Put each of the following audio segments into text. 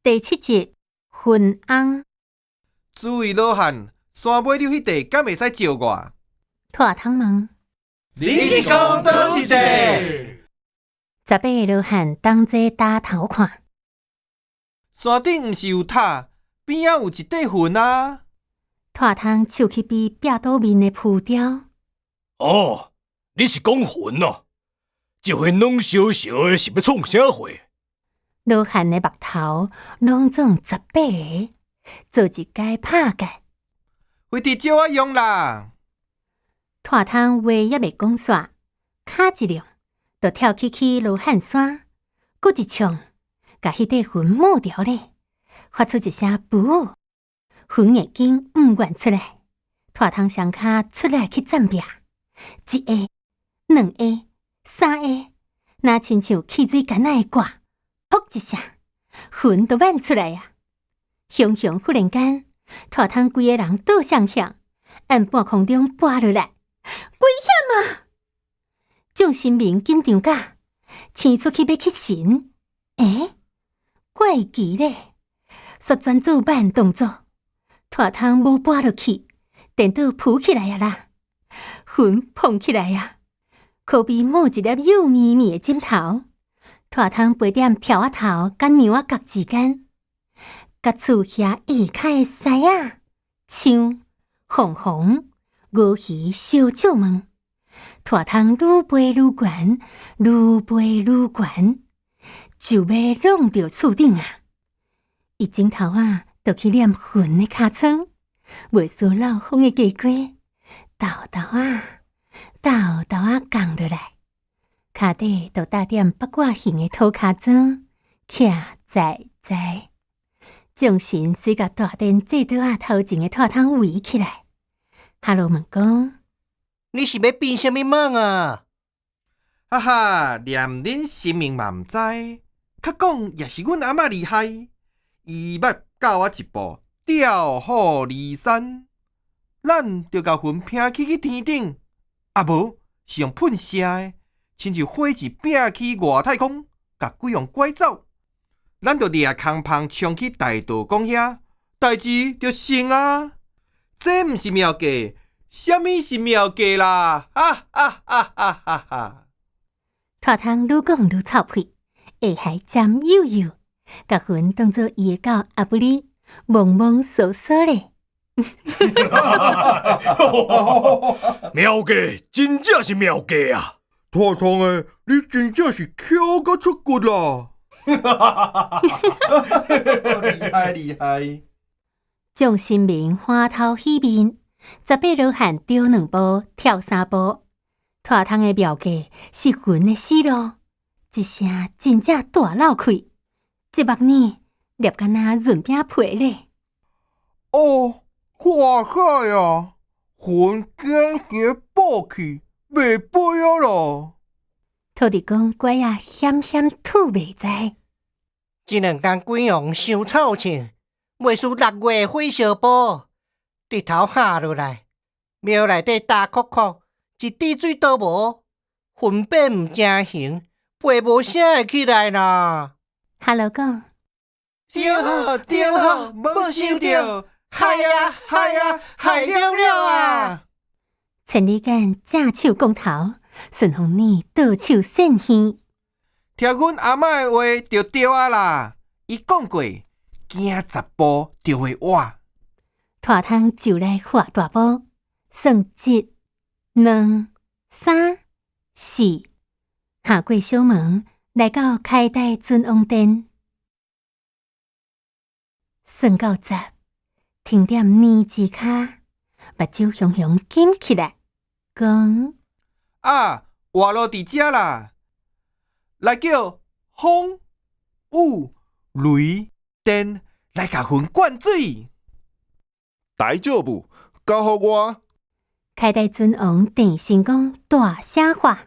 第7集昏翁。诸位老汉，山尾溜迄块敢会使借我？大汤问。你是讲倒一个？18个老汉同齐打头看。山顶毋是有塔，边仔有一块云啊！大汤手去比壁倒面的浮雕。哦，你是讲云哦？这云拢烧烧的，是要创啥货？老汉的目头拢总18个，做一解拍解。非得借我用啦！大汤话也未讲煞，脚一亮，就跳起罗汉山，搁一冲，甲迄块云抹掉咧，发出一声噗，云已经不愿出来。大汤双脚出来去占壁，一下、2下、3下，若亲像汽水干仔的挂，噗一声，云就漫出来啊！熊熊忽然间，大汤规个人倒向向，按半空中跌落来。危险啊！众神明紧张甲，生出去要去神。怪奇咧！煞转做慢动作，大汤无跌落去，电脑浮起来啊啦！云膨起来啊！可比抹一粒幼咪咪的枕头。大汤飞踮跳仔头甲牛仔角之间，甲厝遐下开的狮仔、枪、凤凰、乌鱼小鸟们，大汤愈飞愈悬，愈飞愈悬，就要弄到厝顶啊！伊枕头就去念云的尻川，袂输老风的鸡龟，豆豆降落来，骹底就搭点八卦形的土骹砖，徛在。众神随甲大殿祭桌头前的大汤围起来。哈罗问讲：你是要变什么梦啊？哈哈，连恁神明嘛毋知，较讲也是阮阿嬷厉害，伊捌教我一步调虎离山，咱就甲云拼去天顶，无是用喷射的，亲像火箭拼去外太空，甲鬼王拐走。咱就掠空棒冲去大道公遐，代志就成啊！这毋是妙计，什么是妙计啦？哈哈哈哈哈哈！大汤愈讲愈臭屁，下海尖悠悠，甲云当作伊的狗阿布里，懵懵索索咧。妙计，真正是妙计啊！大汤诶，你真正是巧到出骨啦！厉害厉害！众神明欢头喜面，18老汉丢2步，跳3步。大汤的妙计是云的死路，一声真正大闹开，一目呢粒敢若润饼皮咧。哦，哇塞啊！云竟然报去，袂飞啊咯！土地公乖险吐袂知。这2天鬼王伤臭气，袂输6月火烧煲，日头下落来，庙内底大窟窟，一滴水都无，云变毋成形，飞无啥会起来啦。哈喽讲，对好，无想到，害了啊！千里眼正手讲头，顺风耳倒手扇耳。听阮阿嬷的话就对啊啦，伊讲过，行10步就会活。大汤就来画大步，算1、2、3、4，下过小门，来到开大尊王殿。算到10，停点年之卡，目睭熊熊紧起来，讲：活路伫遮啦！来叫风、雨、雷、电来甲云灌水。大丈夫，交互我。开大尊王电神公大声话：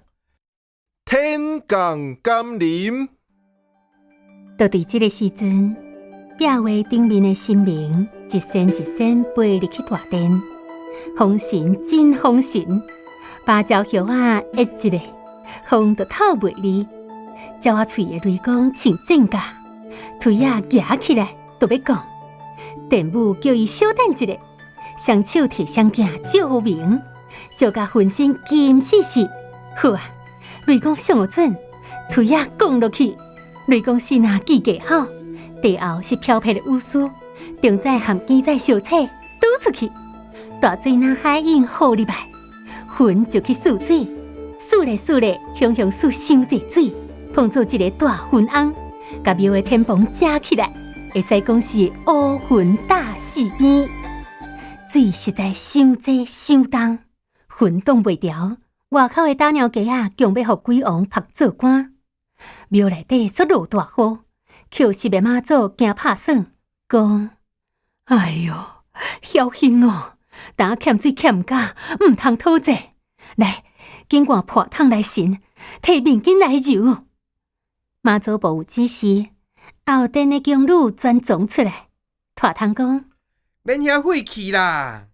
天降甘霖。就伫这个时阵，壁画顶面的神明一仙一仙飞入去大殿，风神真风神，芭蕉叶一个，风就透袂离。鸟仔喙的雷公像箭架，腿仔夹起来，就要讲。电母叫伊小等一下，双手摕双镜照明，照甲浑身金死死。好啊，雷公上有准，腿仔降落去。雷公是若记计好，地后是漂撇的污丝，中仔含鸡仔相扯倒出去，大水若海涌好入来，魂就去输水，输咧输咧，向输伤济水，碰做一个大魂翁，甲庙的天棚遮起来，会使讲是乌魂大戏院。水实在伤济伤重，魂挡袂牢，外口的打鸟鸡仔强要互鬼王拍做官。庙内底煞落大雨，扣实的妈祖惊拍算，讲：哎哟，小心哦！当欠水欠甲，唔通讨债。来，紧赶破桶来神，摕面巾来揉。妈祖无有指示，后殿的宫女全装出来，大汤讲：免遐晦气啦！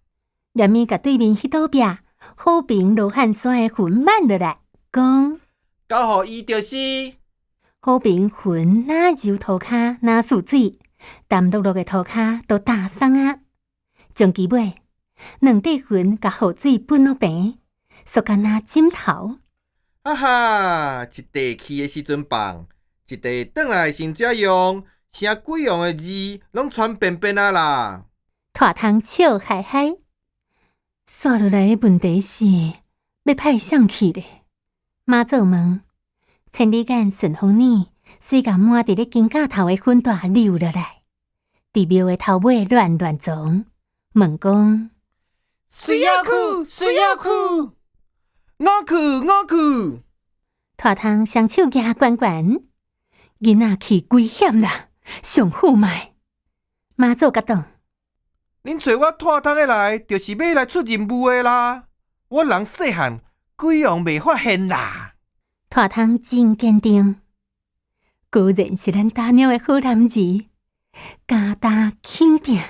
连咪甲对面迄道壁好评罗汉山的魂挽落来，讲：交予伊就是好评魂哪揉涂骹哪输水，淡落落的涂骹都打松啊。将其尾，两块魂甲雨水分落平，缩干那枕头。哈哈，一地去的时阵放，一地转来先遮用，啥鬼用的字拢传遍遍啊啦！大汤笑嗨嗨。刷落来的问题是，要派上去咧。妈祖问，千里眼顺风耳，水甲满伫咧金架头的粉大流落来，伫庙的头尾乱撞，问讲：水要去，水要去，我去，我去！大汤双手举悬悬，囡仔去危险啦，上虎迈。妈祖甲讲：恁找我拖汤的来，就是要来出任务的啦。我人细汉，鬼王未发现啦。大汤真坚定，果然是咱打鸟的好男儿，家大轻拼，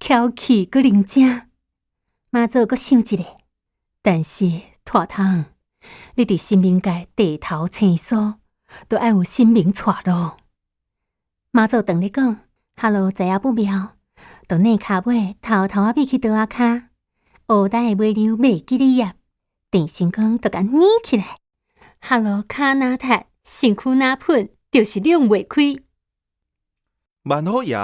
巧气阁灵正。妈祖阁想一个，但是大汤，你伫生命界地头青疏，都爱有生命带路。妈祖当咧讲，哈喽，知影不妙，就踮骹尾偷偷啊咪去倒仔骹，乌带的尾溜袂记哩叶，电线杆就甲捏起来。哈喽，骹哪塌，身躯哪喷，就是亮袂开。万好爷，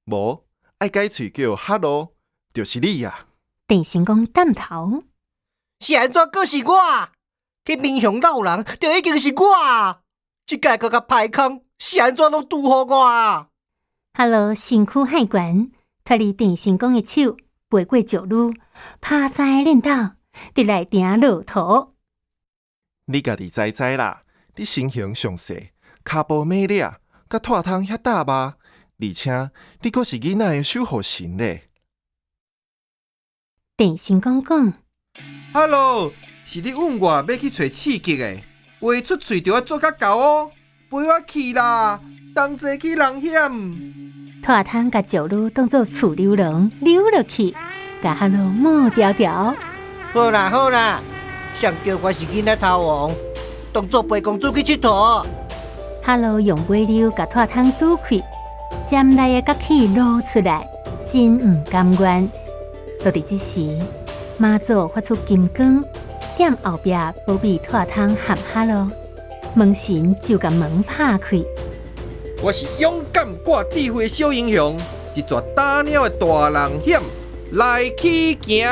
无爱改喙叫哈喽，就是你呀。电线杆点头，是安怎阁是我？去面向老人，就已经是我。即届搁甲歹空，是安怎拢拄好我？哈喽，身躯海悬，脱离电线杆的手，飞过石路，拍山的练斗，伫内顶落土。你家己知知啦，你身形上细，骹步美丽，甲拖汤遐大吧，而且你阁是囡仔的守护神咧。电线杆讲哈喽，是你问我要去找刺激的，话出喙就要做较厚哦，陪我去啦，同齐去人险。拖汤甲石路当作醋溜龙溜落去，甲哈喽抹条条。好啦好啦，上叫我是囡仔头王，当作陪公主去佚佗。哈喽用尾溜甲拖汤拄开，尖内的角起露出来，真唔甘愿。就伫这时，妈祖发出金光，踮后壁保庇拖汤含哈喽，门神就甲门拍开。我是勇敢挂智慧的小英雄，一撮打鸟的大人险，来去行。